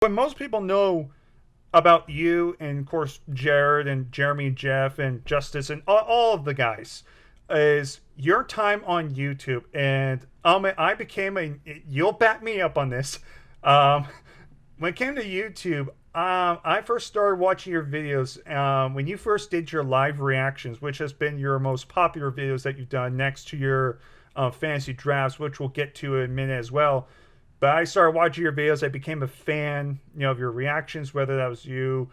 What most people know about you and of course Jared and Jeremy and Jeff and Justice and all of the guys is your time on YouTube. And I became a, you'll back me up on this. Um, when it came to YouTube, I first started watching your videos when you first did your live reactions, which has been your most popular videos that you've done next to your fantasy drafts, which we'll get to in a minute as well. But I started watching your videos. I became a fan, of your reactions, whether that was you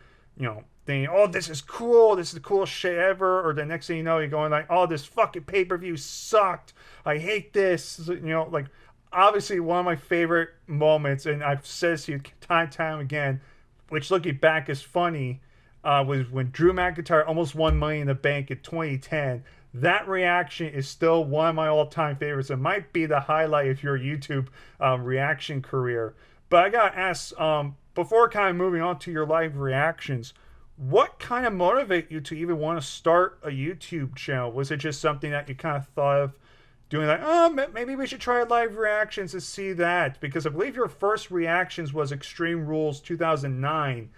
thinking, "Oh, this is cool. This is the coolest shit ever," or the next thing you know, you're going like, "Oh, this fucking pay per view sucked. I hate this." Like obviously one of my favorite moments, and I've said this to you time and time again, which looking back is funny, was when Drew McIntyre almost won Money in the Bank in 2010. That reaction is still one of my all-time favorites. It might be the highlight of your YouTube reaction career. But I gotta ask, before kind of moving on to your live reactions, what kind of motivate you to even want to start a YouTube channel? Was it just something that you kind of thought of doing, like, oh, maybe we should try live reactions to see that? Because I believe your first reactions was Extreme Rules 2009.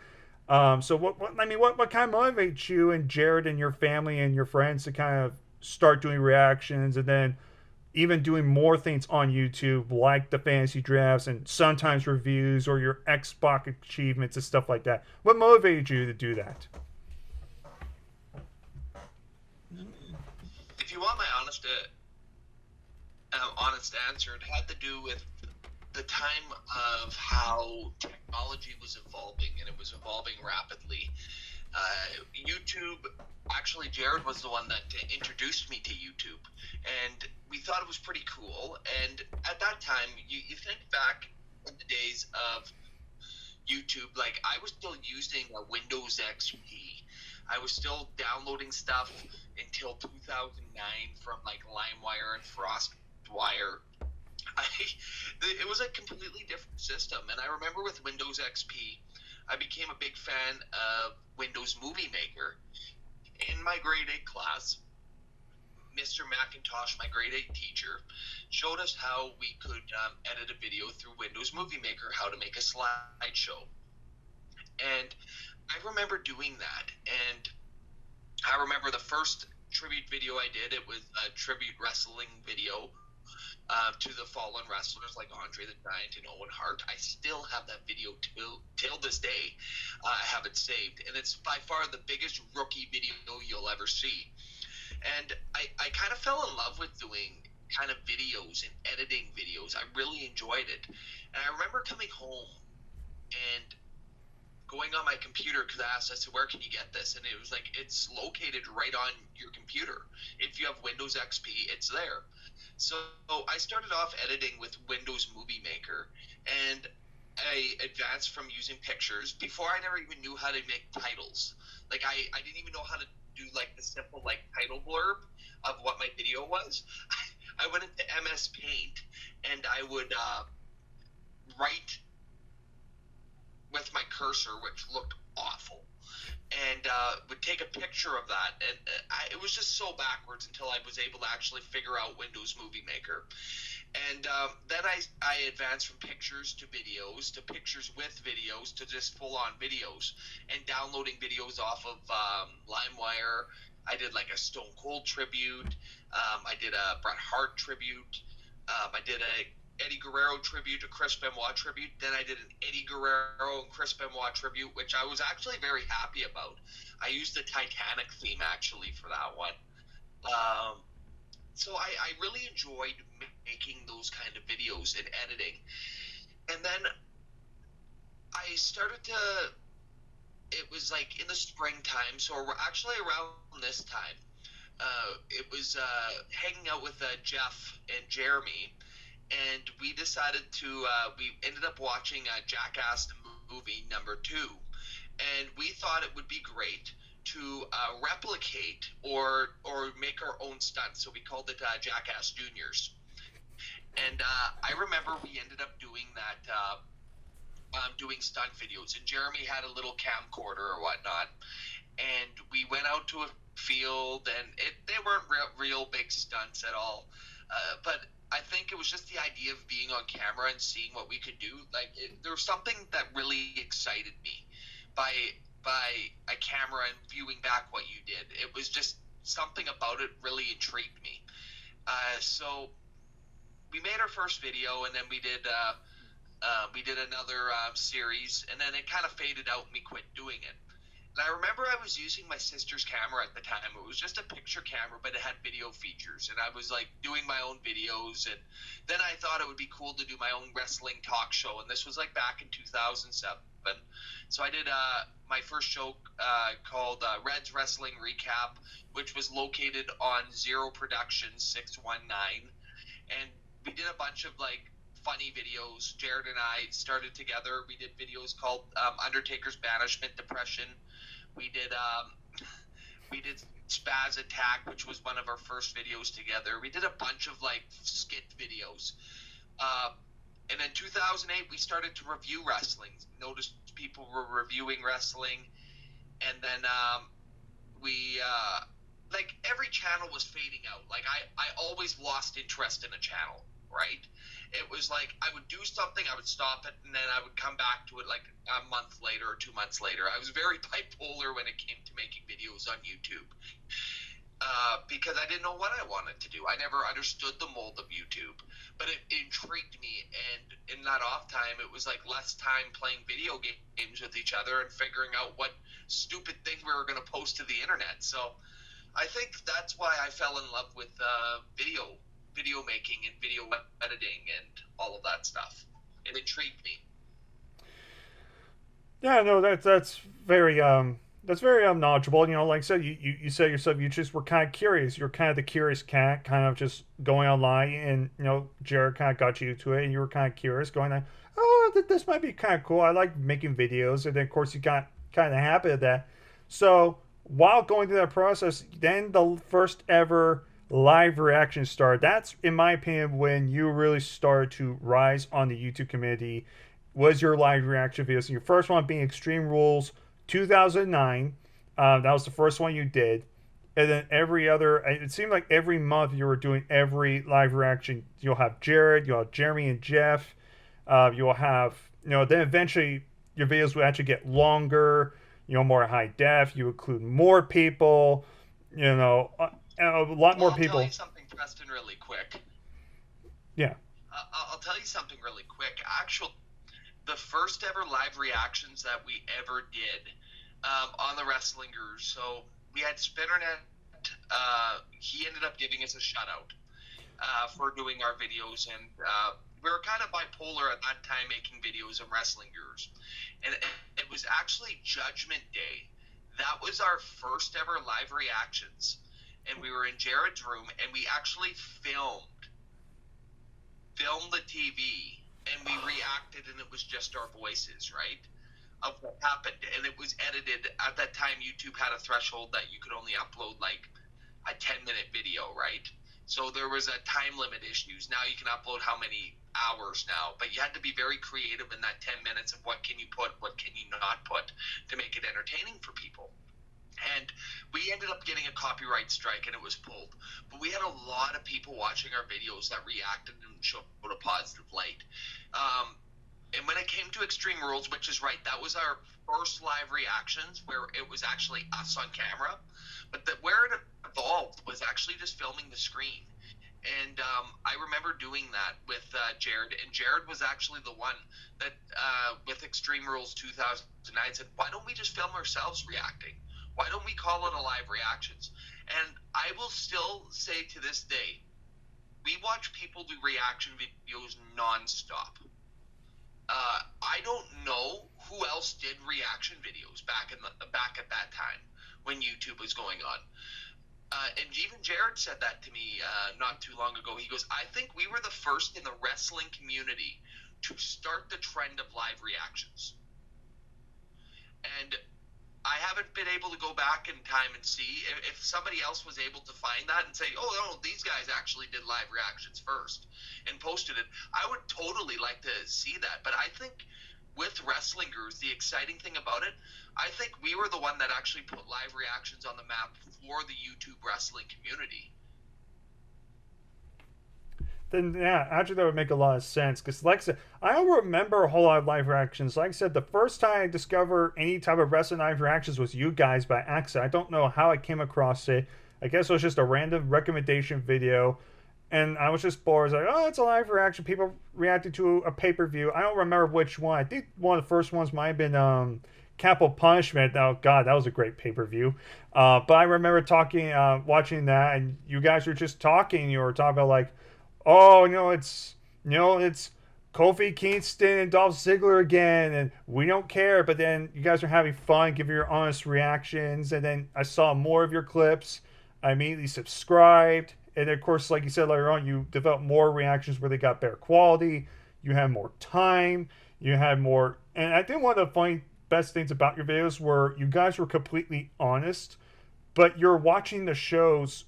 So what kind of motivates you and Jared and your family and your friends to kind of start doing reactions and then even doing more things on YouTube, like the fantasy drafts and sometimes reviews or your Xbox achievements and stuff like that? What motivated you to do that? If you want my honest answer, it had to do with the time of how technology was evolving, and it was evolving rapidly. YouTube, actually, Jared was the one that introduced me to YouTube, and we thought it was pretty cool. And at that time, you think back in the days of YouTube, like I was still using a Windows XP. I was still downloading stuff until 2009 from like LimeWire and FrostWire. I, it was a completely different system, and I remember with Windows XP, I became a big fan of Windows Movie Maker. In my grade 8 class, Mr. McIntosh, my grade 8 teacher, showed us how we could edit a video through Windows Movie Maker, how to make a slideshow. And I remember doing that, and I remember the first tribute video I did, it was a tribute wrestling video to the fallen wrestlers like Andre the Giant and Owen Hart. I still have that video till this day. I have it saved, and it's by far the biggest rookie video you'll ever see. And I kind of fell in love with doing kind of videos and editing videos. I really enjoyed it. And I remember coming home and going on my computer because I said, where can you get this? And it was like, it's located right on your computer. If you have Windows XP, it's there. So I started off editing with Windows Movie Maker, and I advanced from using pictures. Before, I never even knew how to make titles. Like I didn't even know how to do like the simple like title blurb of what my video was. I went into MS Paint and I would write with my cursor, which looked awful, and would take a picture of that. And it was just so backwards until I was able to actually figure out Windows Movie Maker. And then I advanced from pictures to videos to pictures with videos to just full-on videos and downloading videos off of LimeWire. I did like a Stone Cold tribute. I did a Bret Hart tribute. I did a Eddie Guerrero tribute, a Chris Benoit tribute. Then I did an Eddie Guerrero and Chris Benoit tribute, which I was actually very happy about. I used the Titanic theme actually for that one. So I really enjoyed making those kind of videos and editing. And then I started to, it was like in the springtime, so we're actually around this time. It was hanging out with Jeff and Jeremy, and we decided to we ended up watching Jackass the movie #2, and we thought it would be great to replicate or make our own stunts. So we called it Jackass Juniors, and I remember we ended up doing that. Doing stunt videos, and Jeremy had a little camcorder or whatnot, and we went out to a field, and they weren't real big stunts at all, but I think it was just the idea of being on camera and seeing what we could do. Like there was something that really excited me by a camera and viewing back what you did. It was just something about it really intrigued me. So we made our first video, and then we did another series, and then it kind of faded out, and we quit doing it. And I remember I was using my sister's camera at the time. It was just a picture camera, but it had video features. And I was like doing my own videos. And then I thought it would be cool to do my own wrestling talk show. And this was like back in 2007. So I did my first show called Red's Wrestling Recap, which was located on Zero Productions 619. And we did a bunch of like funny videos. Jared and I started together. We did videos called Undertaker's Banishment Depression. We did Spaz Attack, which was one of our first videos together. We did a bunch of like skit videos. And in 2008, we started to review wrestling. Noticed people were reviewing wrestling, and then we like every channel was fading out. Like I always lost interest in a channel, right? It was like I would do something, I would stop it, and then I would come back to it like a month later or 2 months later. I was very bipolar when it came to making videos on YouTube because I didn't know what I wanted to do. I never understood the mold of YouTube, but it intrigued me. And in that off time, it was like less time playing video games with each other and figuring out what stupid thing we were going to post to the internet. So I think that's why I fell in love with video making and video editing and all of that stuff. It intrigued me. Yeah, no, that's very knowledgeable. You know, like I said, you said yourself, you just were kind of curious. You're kind of the curious cat, kind of just going online, and you know, Jared kind of got you to it, and you were kind of curious, going like, oh, this might be kind of cool. I like making videos, and then of course you got kind of happy at that. So while going through that process, then the first ever live reaction started. That's, in my opinion, when you really started to rise on the YouTube community. Was your live reaction videos? And your first one being Extreme Rules 2009. That was the first one you did. And then every other, it seemed like every month you were doing every live reaction. You'll have Jared, you'll have Jeremy and Jeff. You'll have, you know, then eventually your videos will actually get longer, you know, more high def. You include more people, you know, a lot more people. I'll tell you something, Preston, really quick. Yeah. I'll tell you something really quick. The first ever live reactions that we ever did on the Wrestling Gurus. So we had Spinnernet. He ended up giving us a shutout for doing our videos, and we were kind of bipolar at that time, making videos of Wrestling Gurus. And it was actually Judgment Day. That was our first ever live reactions, and we were in Jared's room, and we actually filmed the TV, and we reacted, and it was just our voices, right, of what happened. And it was edited. At that time, YouTube had a threshold that you could only upload like a 10-minute video, right? So there was a time limit issues. Now you can upload how many hours now, but you had to be very creative in that 10 minutes of what can you put, what can you not put to make it entertaining for people. And we ended up getting a copyright strike, and it was pulled. But we had a lot of people watching our videos that reacted and showed a positive light. And when it came to Extreme Rules, which is right, that was our first live reactions where it was actually us on camera. But where it evolved was actually just filming the screen. And I remember doing that with Jared, and Jared was actually the one that, with Extreme Rules 2009, said, why don't we just film ourselves reacting? Why don't we call it a live reactions? And I will still say to this day, we watch people do reaction videos nonstop. I don't know who else did reaction videos back at that time when YouTube was going on. And even Jared said that to me not too long ago. He goes, I think we were the first in the wrestling community to start the trend of live reactions. And I haven't been able to go back in time and see if somebody else was able to find that and say, oh, no, these guys actually did live reactions first and posted it. I would totally like to see that. But I think with Wrestling Gurus, the exciting thing about it, I think we were the one that actually put live reactions on the map for the YouTube wrestling community. Then yeah, actually that would make a lot of sense. Because like I said, I don't remember a whole lot of live reactions. Like I said, the first time I discovered any type of wrestling live reactions was you guys by accident. I don't know how I came across it. I guess it was just a random recommendation video, and I was just bored. I was like, oh, it's a live reaction. People reacted to a pay per view. I don't remember which one. I think one of the first ones might have been Capital Punishment. Oh God, that was a great pay per view. But I remember talking, watching that, and you guys were just talking. You were talking about like, oh, it's Kofi Kingston and Dolph Ziggler again, and we don't care. But then you guys are having fun, giving your honest reactions, and then I saw more of your clips. I immediately subscribed, and of course, like you said later on, you developed more reactions where they got better quality. You had more time. You had more, and I think one of the funny best things about your videos were you guys were completely honest, but you're watching the shows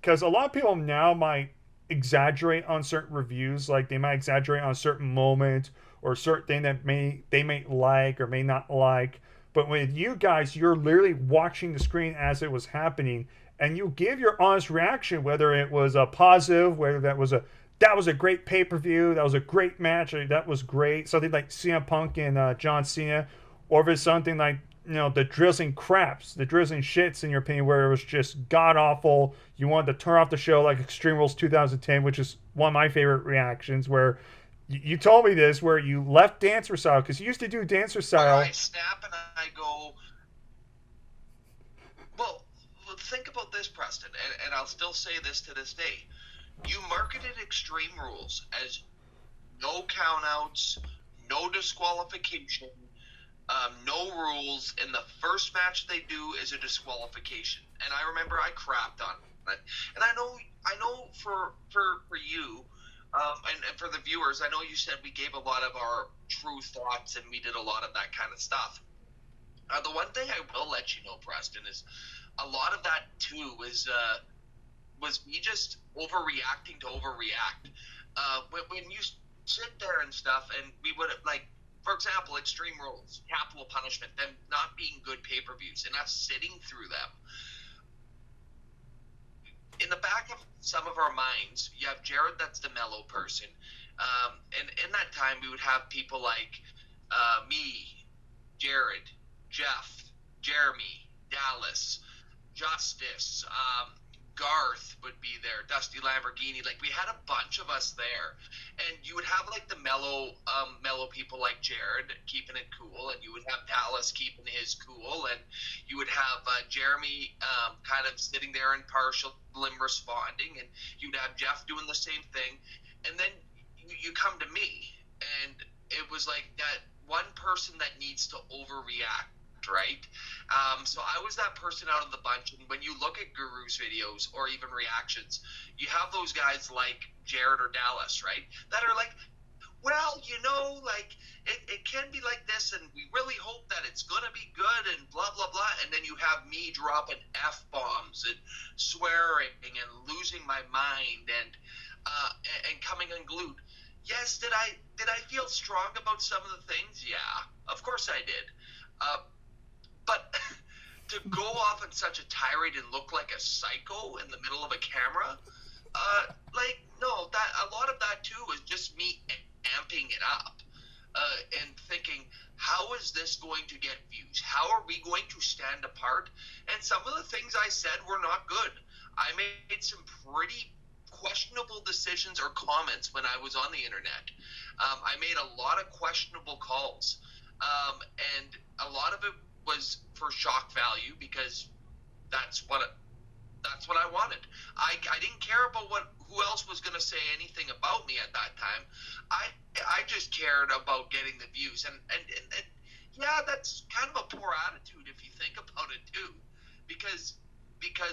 because a lot of people now might exaggerate on certain reviews, like they might exaggerate on a certain moment or a certain thing that may like or may not like. But with you guys, you're literally watching the screen as it was happening, and you give your honest reaction, whether it was a positive, whether that was a great pay per view, that was a great match, or that was great, something like CM Punk and John Cena, or if it's something like the drizzling craps, the drizzling shits in your opinion, where it was just god awful. You wanted to turn off the show, like Extreme Rules 2010, which is one of my favorite reactions. Where you told me this, where you left dancer style because you used to do dancer Where I style. snap and I go, well, think about this, Preston, and I'll still say this to this day. You marketed Extreme Rules as no countouts, no disqualification, no rules, and the first match they do is a disqualification. And I remember I crapped on it. And I know for you, and for the viewers, I know you said we gave a lot of our true thoughts and we did a lot of that kind of stuff. The one thing I will let you know, Preston, is a lot of that too was me just overreacting to overreact. When you sit there and stuff, and we would have, like, for example, Extreme Rules, Capital Punishment, them not being good pay-per-views, and us sitting through them. In the back of some of our minds, you have Jared, that's the mellow person. And in that time, we would have people like me, Jared, Jeff, Jeremy, Dallas, Justice, Garth would be there, Dusty Lamborghini. Like, we had a bunch of us there, and you would have like the mellow people like Jared keeping it cool, and you would have Dallas keeping his cool, and you would have Jeremy kind of sitting there impartial and responding, and you'd have Jeff doing the same thing, and then you come to me, and it was like that one person that needs to overreact, right? So I was that person out of the bunch, and when you look at Guru's videos or even reactions, you have those guys like Jared or Dallas, right, that are like, well, like it can be like this, and we really hope that it's gonna be good, and blah blah blah. And then you have me dropping f-bombs and swearing and losing my mind and coming unglued. Yes, did I feel strong about some of the things? Yeah, of course I did. But to go off on such a tirade and look like a psycho in the middle of a camera, no, that a lot of that too was just me amping it up and thinking, how is this going to get views? How are we going to stand apart? And some of the things I said were not good. I made some pretty questionable decisions or comments when I was on the internet. I made a lot of questionable calls, and a lot of it was for shock value because that's what I wanted. I didn't care about who else was going to say anything about me at that time. I just cared about getting the views, and yeah, that's kind of a poor attitude if you think about it too, because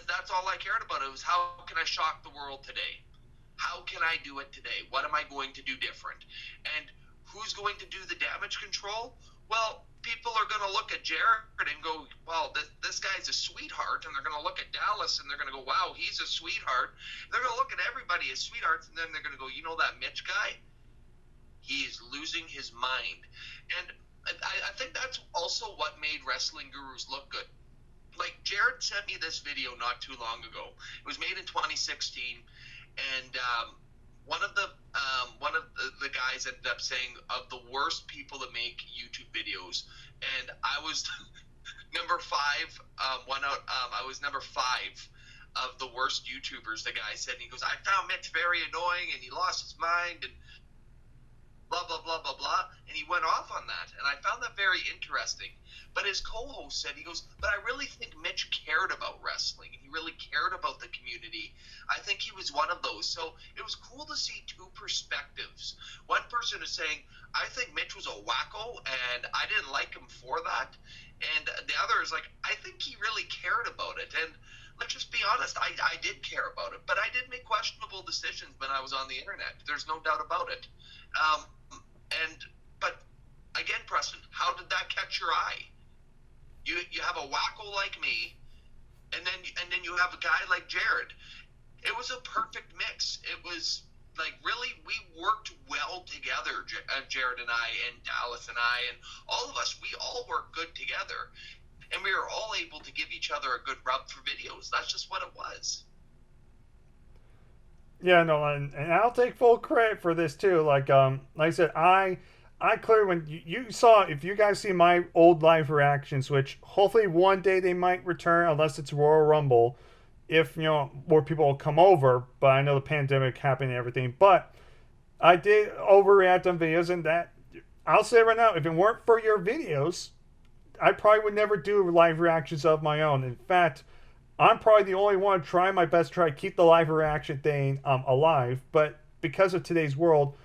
that's all I cared about. It was, how can I shock the world today? How can I do it today? What am I going to do different? And who's going to do the damage control? Well, people are going to look at Jared and go, well, this guy's a sweetheart. And they're going to look at Dallas and they're going to go, wow, he's a sweetheart. They're going to look at everybody as sweethearts, and then they're going to go, that Mitch guy? He's losing his mind. And I think that's also what made Wrestling Gurus look good. Like, Jared sent me this video not too long ago. It was made in 2016, and one of the guys ended up saying of the worst people to make YouTube videos, and I was number five. One out. I was number five of the worst YouTubers. The guy said, and he goes, "I found Mitch very annoying, and he lost his mind, and blah blah blah blah blah," and he went off on that, and I found that very interesting. But his co-host said, he goes, "But I really think Mitch cared about wrestling, and he really cared about the community. I think he was one of those." So it was cool to see two perspectives. One person is saying, "I think Mitch was a wacko, and I didn't like him for that," and the other is like, "I think he really cared about it." And let's just be honest, I did care about it, but I did make questionable decisions when I was on the internet. There's no doubt about it. Um, but again, Preston, how did that catch your eye? You have a wacko like me, and then you have a guy like Jared. It was a perfect mix. It was like, really, we worked well together, Jared and I, and Dallas and I, and all of us. We all worked good together, and we were all able to give each other a good rub for videos. That's just what it was. Yeah, no, and I'll take full credit for this too. Like I said, I clearly when you saw, if you guys see my old live reactions, which hopefully one day they might return, unless it's Royal Rumble, if more people will come over. But I know the pandemic happened and everything. But I did overreact on videos, and that I'll say right now, if it weren't for your videos, I probably would never do live reactions of my own. In fact, I'm probably the only one trying my best to try to keep the live reaction thing alive. But because of today's world,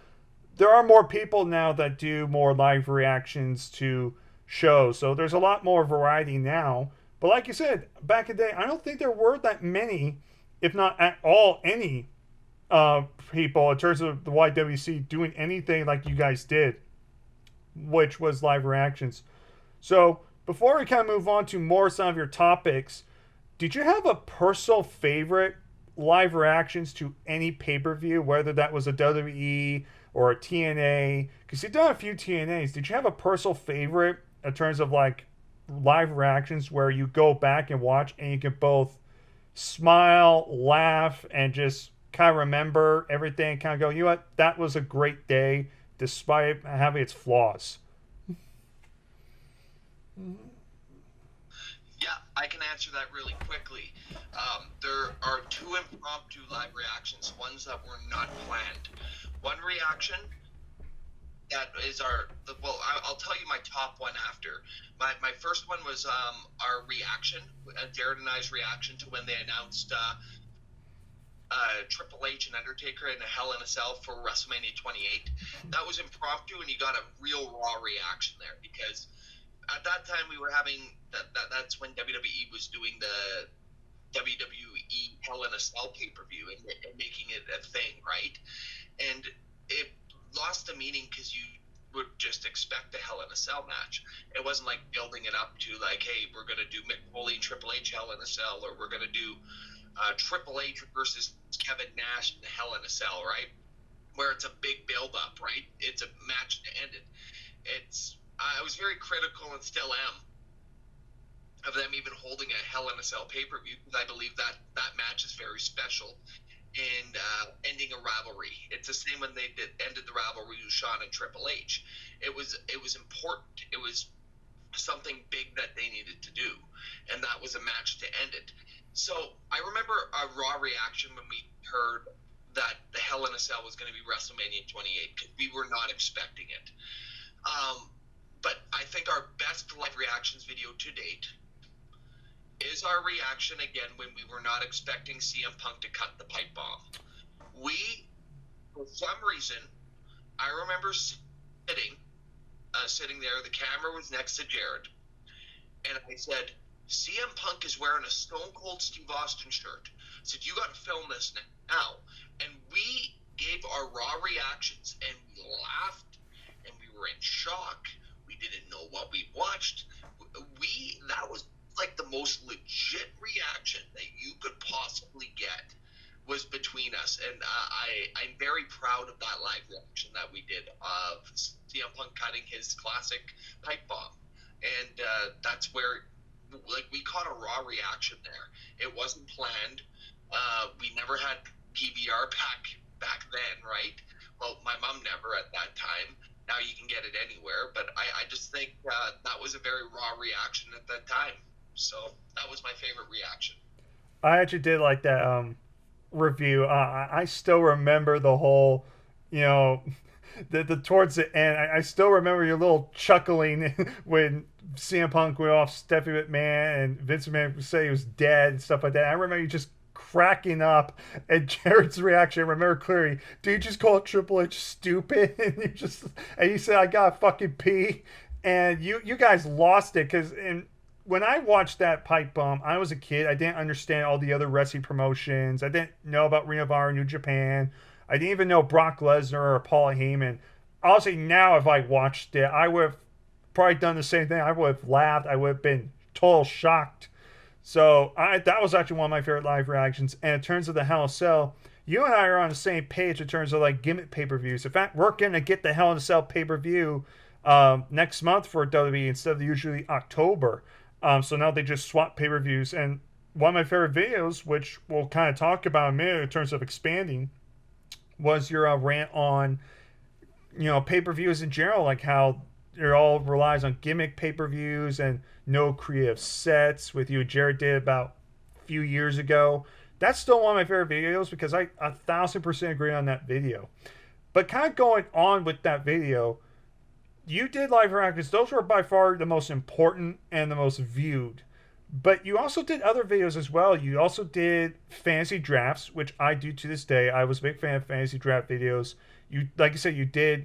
there are more people now that do more live reactions to shows. So there's a lot more variety now. But like you said, back in the day, I don't think there were that many, if not at all, any people in terms of the YWC doing anything like you guys did, which was live reactions. So before we kind of move on to more some of your topics, did you have a personal favorite live reactions to any pay per view, whether that was a WWE or a TNA? Because you've done a few TNAs. Did you have a personal favorite in terms of like live reactions where you go back and watch and you can both smile, laugh, and just kind of remember everything, kind of go, you know what, that was a great day despite having its flaws? Yeah, I can answer that really quickly. There are two impromptu live reactions, ones that were not planned. One reaction that is well, I'll tell you my top one after. My first one was our reaction, Jared and I's reaction to when they announced Triple H and Undertaker in a Hell in a Cell for WrestleMania 28. That was impromptu, and you got a real raw reaction there because at that time we were having that's when WWE was doing the WWE Hell in a Cell pay-per-view and making it a thing, right? And it lost the meaning because you would just expect a Hell in a Cell match. It wasn't like building it up to like, hey, we're going to do Mick Foley and Triple H Hell in a Cell, or we're going to do Triple H versus Kevin Nash in the Hell in a Cell, right? Where it's a big build-up, right? It's a match to end it. I was very critical and still am of them even holding a Hell in a Cell pay-per-view because I believe that that match is very special and ending a rivalry. It's the same when they ended the rivalry with Shawn and Triple H. It was important. It was something big that they needed to do, and that was a match to end it. So I remember a raw reaction when we heard that the Hell in a Cell was going to be WrestleMania 28 because we were not expecting it. But I think our best live reactions video to date is our reaction again when we were not expecting CM Punk to cut the pipe bomb. We, for some reason, I remember sitting there. The camera was next to Jared, and I said, "CM Punk is wearing a Stone Cold Steve Austin shirt." I said, "You got to film this now." And we gave our raw reactions, and we laughed, and we were in shock. We didn't know what we watched. That was like the most legit reaction that you could possibly get was between us, and I'm very proud of that live reaction that we did of CM Punk cutting his classic pipe bomb, and that's where like we caught a raw reaction there. It wasn't planned. We never had PBR back back then, right? Well, my mom never at that time. Now you can get it anywhere, but I just think that was a very raw reaction at that time. So that was my favorite reaction. I actually did like that review. I still remember the whole, you know, the towards the end. I still remember your little chuckling when CM Punk went off Stephanie McMahon and Vince McMahon said he was dead and stuff like that. I remember you just cracking up at Jared's reaction. I remember clearly. Do you just call Triple H stupid? And you just and you said I got fucking pee, and you guys lost it because in when I watched that pipe bomb, I was a kid. I didn't understand all the other wrestling promotions. I didn't know about Ring of Honor, New Japan. I didn't even know Brock Lesnar or Paul Heyman. Honestly, now if I watched it, I would have probably done the same thing. I would have laughed. I would have been total shocked. So that was actually one of my favorite live reactions. And in terms of the Hell in a Cell, you and I are on the same page in terms of like gimmick pay per views. In fact, we're gonna get the Hell in a Cell pay per view next month for WWE instead of usually October. So now they just swap pay per views. And one of my favorite videos, which we'll kind of talk about in a minute in terms of expanding, was your rant on pay per views in general, like how it all relies on gimmick pay per views and no creative sets. With you, Jared did about a few years ago. That's still one of my favorite videos because I 1,000% agree on that video. But kind of going on with that video, you did live reactions. Those were by far the most important and the most viewed. But you also did other videos as well. You also did fantasy drafts, which I do to this day. I was a big fan of fantasy draft videos. You, like you said, you did,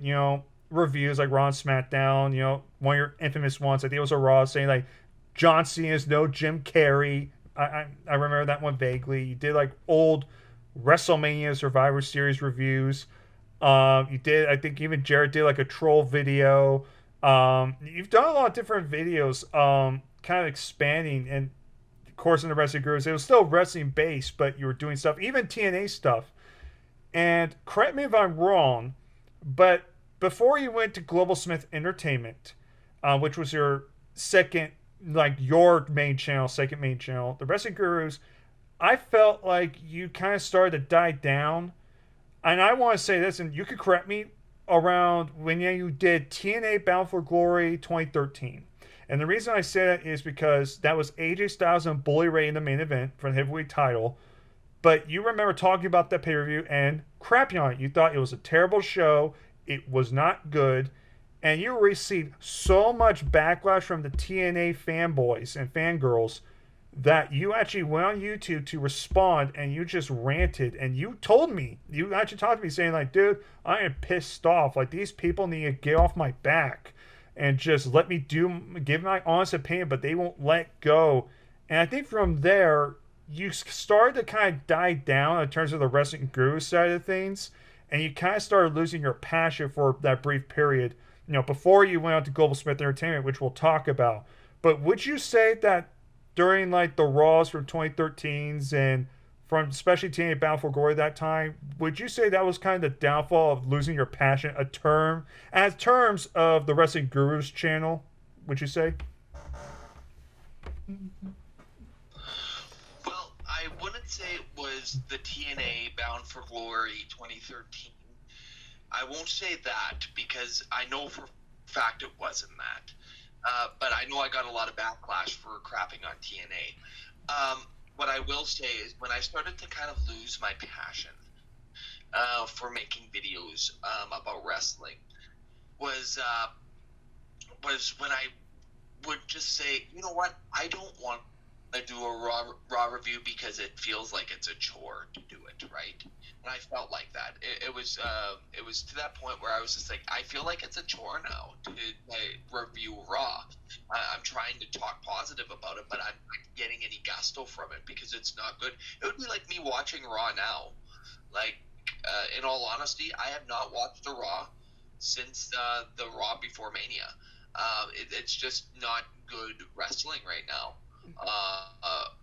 reviews like Raw and SmackDown. One of your infamous ones. I think it was a Raw saying like John Cena's no Jim Carrey. I remember that one vaguely. You did like old WrestleMania Survivor Series reviews. You did, I think even Jared did like a troll video. You've done a lot of different videos, kind of expanding. And of course, in the wrestling groups, it was still wrestling based, but you were doing stuff, even TNA stuff. And correct me if I'm wrong, but before you went to Global Smith Entertainment, which was your second, like your main channel, second main channel, the Wrestling Gurus, I felt like you kind of started to die down. And I want to say this, and you could correct me around when you did TNA Bound for Glory 2013. And the reason I say that is because that was AJ Styles and Bully Ray in the main event for the heavyweight title. But you remember talking about that pay per view and crapping on it. You thought it was a terrible show, it was not good, and you received so much backlash from the TNA fanboys and fangirls that you actually went on YouTube to respond and you just ranted and you told me, you actually talked to me saying like, dude, I am pissed off. Like these people need to get off my back and just let me give my honest opinion, but they won't let go. And I think from there, you started to kind of die down in terms of the wrestling guru side of things, and you kind of started losing your passion for that brief period, before you went out to Global Smith Entertainment, which we'll talk about. But would you say that during like the Raws from 2013s and from especially TNA Bound for Glory that time, would you say that was kind of the downfall of losing your passion, a term, as terms of the Wrestling Gurus channel, would you say? Well, I wouldn't say it was the TNA Bound for Glory 2013. I won't say that because I know for a fact it wasn't that. But I know I got a lot of backlash for crapping on TNA. What I will say is when I started to kind of lose my passion for making videos about wrestling was when I would just say, you know what, I don't want to do a raw review because it feels like it's a chore to do it, right? And I felt like that. It was to that point where I was just like, I feel like it's a chore now to review Raw. I'm trying to talk positive about it, but I'm not getting any gusto from it because it's not good. It would be like me watching Raw now. Like, in all honesty, I have not watched a Raw since the Raw before Mania. It's just not good wrestling right now.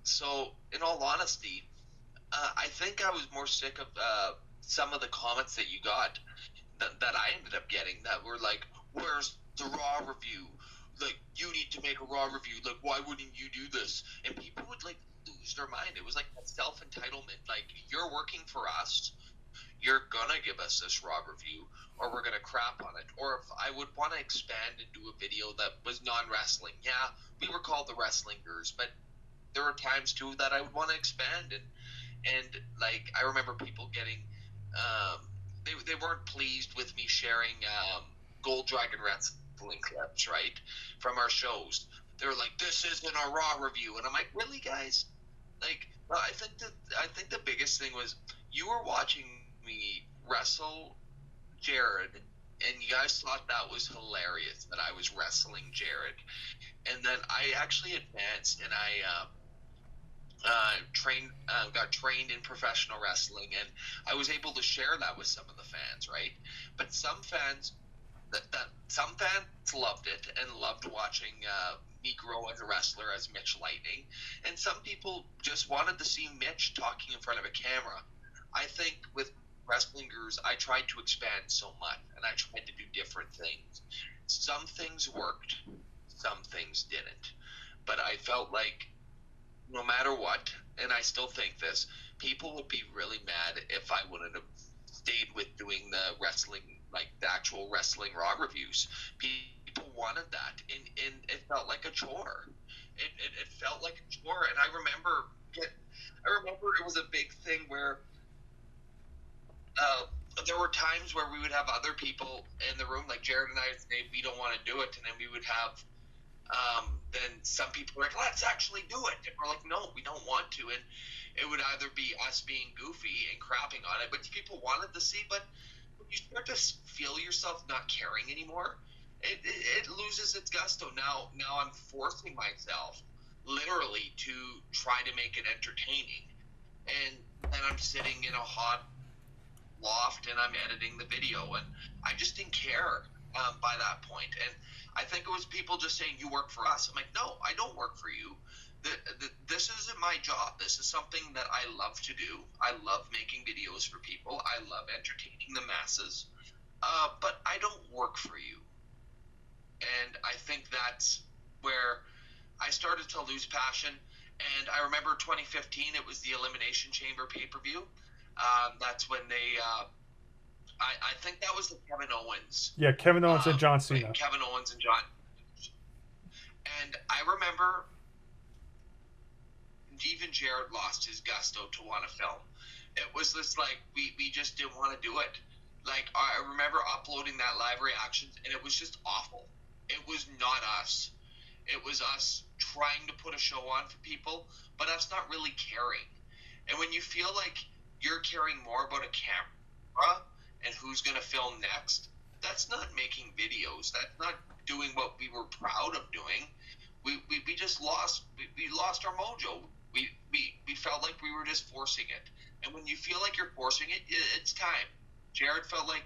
So, in all honesty, I think I was more sick of some of the comments that you got that I ended up getting that were like, "Where's the Raw review? Like, you need to make a Raw review. Like, why wouldn't you do this?" And people would like lose their mind. It was like that self entitlement. Like, you're working for us. you're gonna give us this raw review, or we're gonna crap on it. Or if I would want to expand and do a video that was non-wrestling, yeah, we were called the Wrestling Gurus, but there were times too that I would want to expand, and like I remember people getting they weren't pleased with me sharing Gold Dragon wrestling clips, right, from our shows. They were like, "This isn't a Raw review," and I'm like, "Really, guys?" Like, well, I think the biggest thing was you were watching me wrestle Jared, and you guys thought that was hilarious that I was wrestling Jared, and then I actually advanced and I got trained in professional wrestling, and I was able to share that with some of the fans, right? But some fans, some fans loved it and loved watching me grow as a wrestler as Mitch Lightning, and some people just wanted to see Mitch talking in front of a camera. I think with Wrestling Gurus, I tried to expand so much, and I tried to do different things. Some things worked, some things didn't, but I felt like no matter what, and I still think this, people would be really mad if I wouldn't have stayed with doing the wrestling, like the actual wrestling Raw reviews. People wanted that, and it felt like a chore. It felt like a chore, and I remember it was a big thing where uh, there were times where we would have other people in the room, like Jared and I would say we don't want to do it, and then we would have then some people were like, let's actually do it. And we're like, no, we don't want to. And it would either be us being goofy and crapping on it, but people wanted to see. But when you start to feel yourself not caring anymore, it loses its gusto. Now I'm forcing myself literally to try to make it entertaining. And then I'm sitting in a hot loft and I'm editing the video, and I just didn't care by that point. And I think it was people just saying, you work for us. I'm like, no, I don't work for you. This isn't my job. This is something that I love to do. I love making videos for people. I love entertaining the masses. But I don't work for you. And I think that's where I started to lose passion. And I remember 2015, it was the Elimination Chamber pay-per-view. That's when they I think that was the Kevin Owens. Yeah, Kevin Owens and John Cena. Kevin Owens and John. And I remember even Jared lost his gusto to want to film. It was this like we just didn't want to do it. Like I remember uploading that live reactions, and it was just awful. It was not us. It was us trying to put a show on for people, but us not really caring. And when you feel like you're caring more about a camera and who's going to film next, that's not making videos. That's not doing what we were proud of doing. We just lost we lost our mojo. We felt like we were just forcing it. And when you feel like you're forcing it, it's time. Jared felt like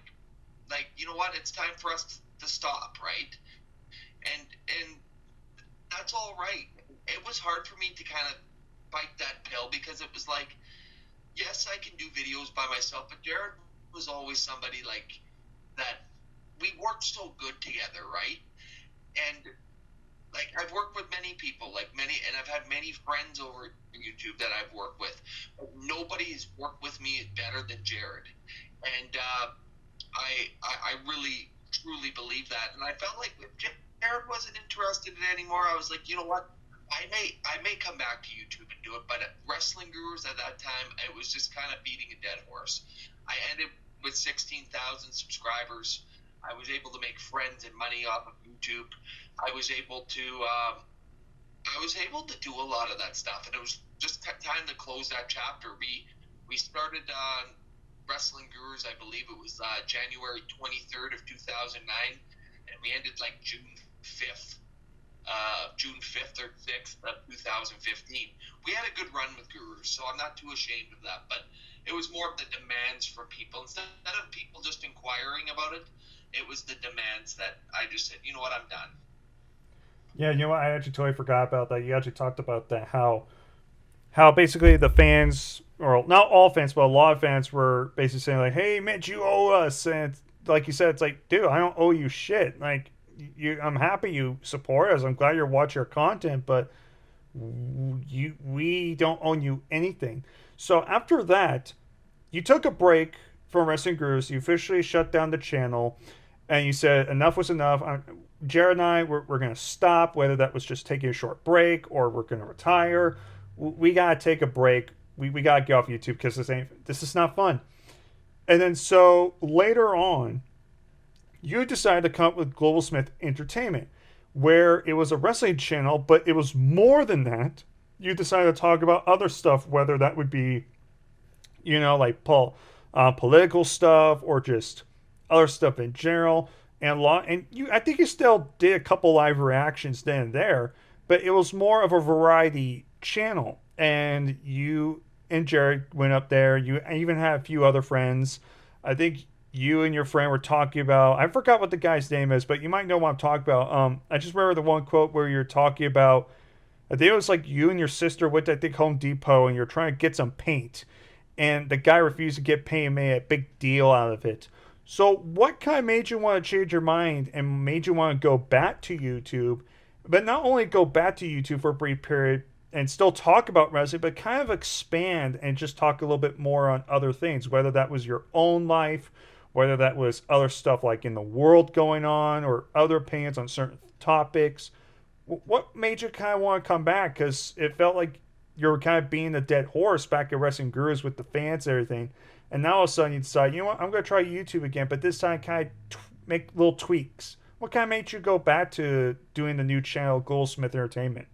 you know what, it's time for us to stop, right? And that's all right. It was hard for me to kind of bite that pill because it was like, yes, I can do videos by myself, but Jared was always somebody like that. We worked so good together, right? And like I've worked with many people, and I've had many friends over YouTube that I've worked with. But nobody has worked with me better than Jared, and I really truly believe that. And I felt like if Jared wasn't interested in it anymore, I was like, you know what? I may come back to YouTube and do it, but at Wrestling Gurus at that time, it was just kind of beating a dead horse. I ended with 16,000 subscribers. I was able to make friends and money off of YouTube. I was able to do a lot of that stuff, and it was just time to close that chapter. We started on Wrestling Gurus, I believe it was January 23rd of 2009, and we ended like June 5th or 6th of 2015. We had a good run with Gurus, so I'm not too ashamed of that. But it was more of the demands from people. Instead of people just inquiring about it, it was the demands that I just said, you know what, I'm done. Yeah, you know what? I actually totally forgot about that. You actually talked about that how basically the fans, or not all fans, but a lot of fans were basically saying like, "Hey, Mitch, you owe us," and like you said, it's like, dude, I don't owe you shit. Like, I'm happy you support us. I'm glad you watch our content, but we don't owe you anything. So after that, you took a break from Wrestling Gurus. You officially shut down the channel, and you said enough was enough. Jared and I, we're going to stop, whether that was just taking a short break or we're going to retire. We got to take a break. We got to get off YouTube because this is not fun. And then so later on, you decided to come up with Global Smith Entertainment, where it was a wrestling channel, but it was more than that. You decided to talk about other stuff, whether that would be, like political stuff or just other stuff in general. And I think you still did a couple live reactions then and there, but it was more of a variety channel. And you and Jared went up there. You even had a few other friends. I think you and your friend were talking about. I forgot what the guy's name is, but you might know what I'm talking about. I just remember the one quote where you're talking about. I think it was like you and your sister went to, I think, Home Depot, and you're trying to get some paint, and the guy refused to get paint and made a big deal out of it. So, what kind of made you want to change your mind and made you want to go back to YouTube, but not only go back to YouTube for a brief period and still talk about wrestling, but kind of expand and just talk a little bit more on other things, whether that was your own life, whether that was other stuff like in the world going on, or other opinions on certain topics. What made you kind of want to come back? Because it felt like you were kind of being a dead horse back at Wrestling Gurus with the fans and everything. And now all of a sudden you decide, you know what, I'm going to try YouTube again, but this time kind of make little tweaks. What kind of made you go back to doing the new channel, Goldsmith Entertainment?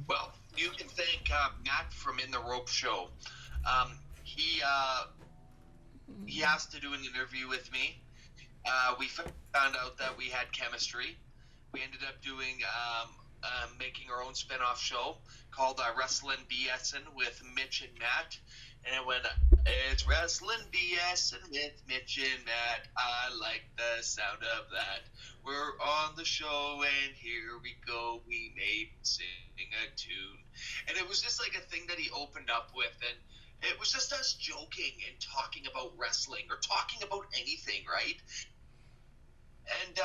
Well, you can thank Matt from In the Rope Show. Um, he asked to do an interview with me. We found out that we had chemistry. We ended up doing making our own spin-off show called Wrestling BSing with Mitch and Matt. And it went, it's Wrestling BSing with Mitch and Matt. I like the sound of that. We're on the show and here we go. We may sing a tune. And it was just like a thing that he opened up with, and it was just us joking and talking about wrestling or talking about anything, right? And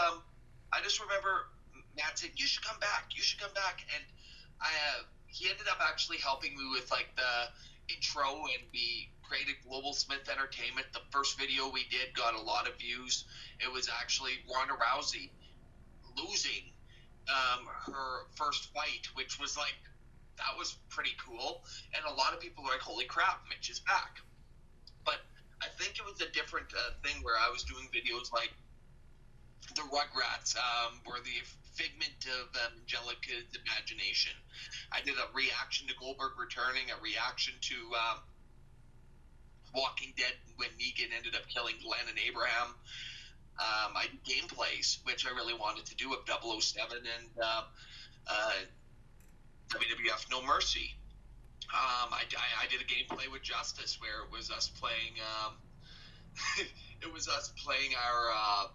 I just remember Matt said, "You should come back. You should come back." And he ended up actually helping me with like the intro, and we created Global Smith Entertainment. The first video we did got a lot of views. It was actually Ronda Rousey losing her first fight, which was like, that was pretty cool. And a lot of people were like, holy crap, Mitch is back. But I think it was a different thing where I was doing videos like the Rugrats were the figment of Angelica's imagination. I did a reaction to Goldberg returning, a reaction to Walking Dead when Negan ended up killing Glenn and Abraham. I did gameplays, which I really wanted to do, of 007 and WWF No Mercy. I did a gameplay with Justice where it was us playing our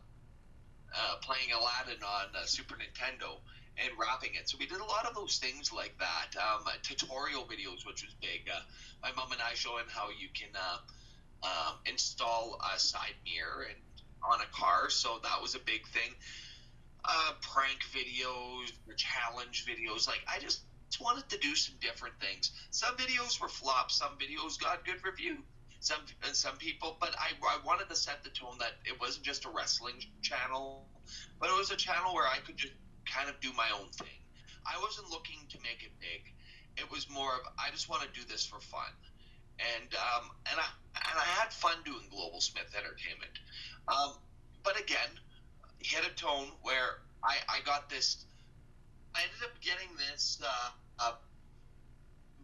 playing Aladdin on Super Nintendo and wrapping it. So we did a lot of those things like that. Tutorial videos, which was big. My mom and I showing how you can install a side mirror and on a car. So that was a big thing. Prank videos, challenge videos. Like, I just wanted to do some different things. Some videos were flops. Some videos got good review. Some people, but I wanted to set the tone that it wasn't just a wrestling channel, but it was a channel where I could just kind of do my own thing. I wasn't looking to make it big. It was more of, I just want to do this for fun, and I had fun doing Global Smith Entertainment. But again, hit a tone where I got this. I ended up getting this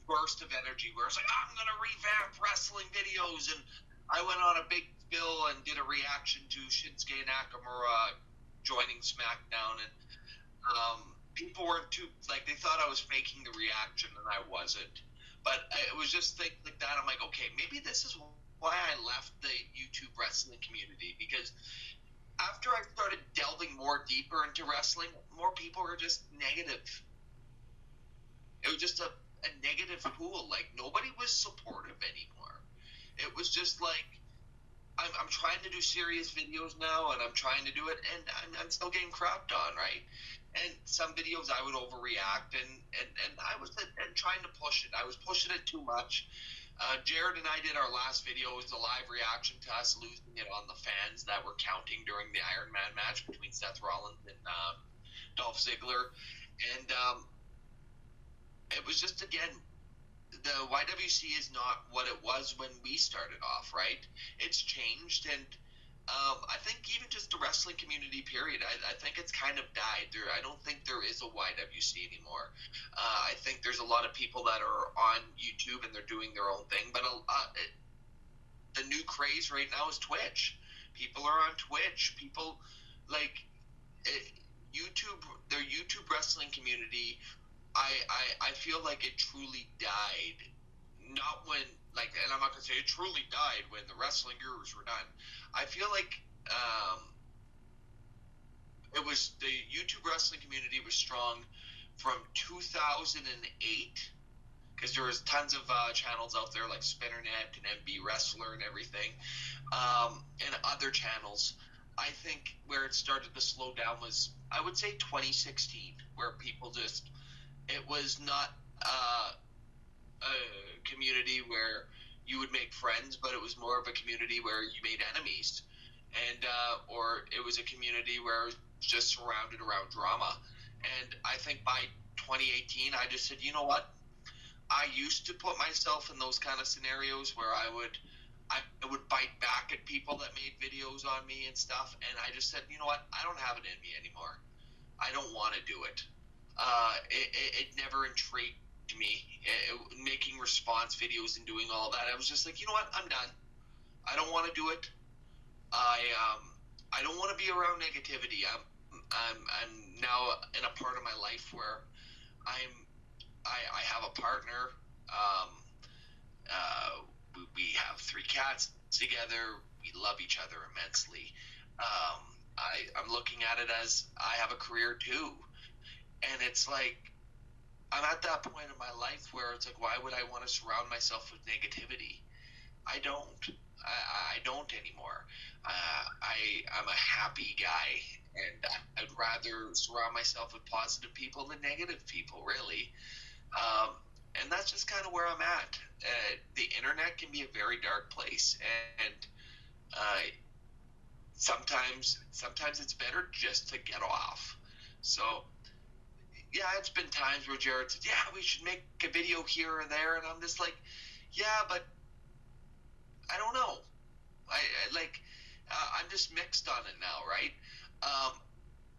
burst of energy where it's like, I'm going to revamp wrestling videos, and I went on a big spill and did a reaction to Shinsuke Nakamura joining SmackDown, and people weren't too, like, they thought I was faking the reaction, and I wasn't. But it was just things like that. I'm like, okay, maybe this is why I left the YouTube wrestling community, because after I started delving more deeper into wrestling, more people were just negative. It was just a negative pool. Like, nobody was supportive anymore. It was just like, I'm trying to do serious videos now, and I'm trying to do it, and I'm still getting crapped on, right? And some videos I would overreact, and I was trying to push it. I was pushing it too much. Jared and I did our last video. It was a live reaction to us losing it on the fans that were counting during the Iron Man match between Seth Rollins and Dolph Ziggler. And it was just, again, the YWC is not what it was when we started off, right? It's changed, and I think even just the wrestling community, period, I think it's kind of died. I don't think there is a YWC anymore. I think there's a lot of people that are on YouTube and they're doing their own thing, but the new craze right now is Twitch. People are on Twitch. People like YouTube. Their YouTube wrestling community. I feel like it truly died. Not when, like, and I'm not gonna say it truly died when the wrestling gurus were done. I feel like it was the YouTube wrestling community was strong from 2008 because there was tons of channels out there like Spinnernet and MB Wrestler and everything, and other channels. I think where it started to slow down was, I would say, 2016, where people just, it was not a community where you would make friends, but it was more of a community where you made enemies, and or it was a community where it was just surrounded around drama. And I think by 2018, I just said, you know what? I used to put myself in those kind of scenarios where I would bite back at people that made videos on me and stuff, and I just said, you know what? I don't have it in me anymore. I don't want to do it. It never intrigued me. Making response videos and doing all that, I was just like, you know what? I'm done. I don't want to do it. I don't want to be around negativity. I'm now in a part of my life where I have a partner. We have 3 cats together. We love each other immensely. I'm looking at it as I have a career too, and it's like I'm at that point in my life where it's like, why would I want to surround myself with negativity? I don't. I don't anymore. I'm a happy guy, and I'd rather surround myself with positive people than negative people, really. And that's just kind of where I'm at. The internet can be a very dark place, and sometimes it's better just to get off. So yeah, it's been times where Jared said, yeah, we should make a video here or there, and I'm just like, yeah, but I don't know. I'm just mixed on it now, right?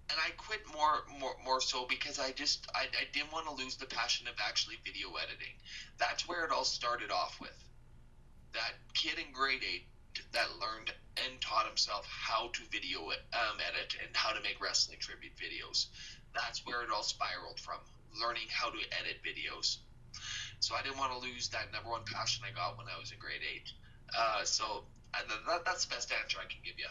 And I quit more so because I didn't want to lose the passion of actually video editing. That's where it all started off with. That kid in grade 8 that learned and taught himself how to video edit and how to make wrestling tribute videos. That's where it all spiraled from, learning how to edit videos. So I didn't want to lose that number one passion I got when I was in grade 8. So that's the best answer I can give you.